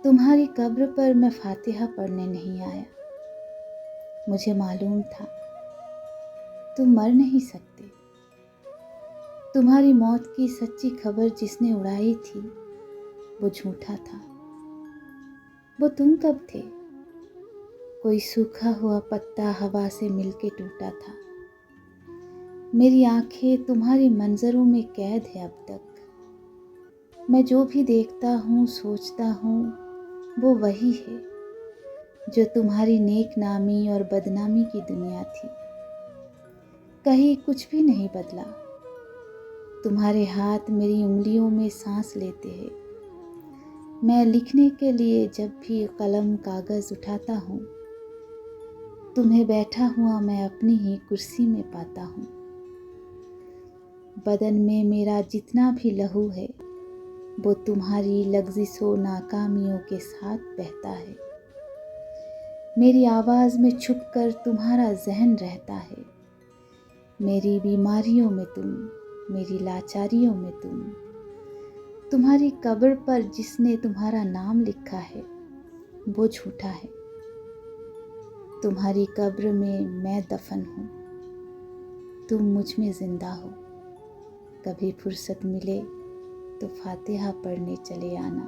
तुम्हारी कब्र पर मैं फातिहा पढ़ने नहीं आया। मुझे मालूम था तुम मर नहीं सकते। तुम्हारी मौत की सच्ची खबर जिसने उड़ाई थी वो झूठा था। वो तुम कब थे? कोई सूखा हुआ पत्ता हवा से मिलके टूटा था। मेरी आंखें तुम्हारी मंजरों में कैद है अब तक। मैं जो भी देखता हूँ सोचता हूँ वो वही है जो तुम्हारी नेक नामी और बदनामी की दुनिया थी। कहीं कुछ भी नहीं बदला। तुम्हारे हाथ मेरी उंगलियों में सांस लेते हैं। मैं लिखने के लिए जब भी कलम कागज उठाता हूँ तुम्हें बैठा हुआ मैं अपनी ही कुर्सी में पाता हूँ। बदन में मेरा जितना भी लहू है वो तुम्हारी लग्जिशों नाकामियों के साथ बहता है। मेरी आवाज़ में छुपकर तुम्हारा जहन रहता है। मेरी बीमारियों में तुम, मेरी लाचारियों में तुम। तुम्हारी कब्र पर जिसने तुम्हारा नाम लिखा है वो झूठा है। तुम्हारी कब्र में मैं दफन हूँ, तुम मुझ में जिंदा हो। कभी फुर्सत मिले तो फातिहा पढ़ने चले आना।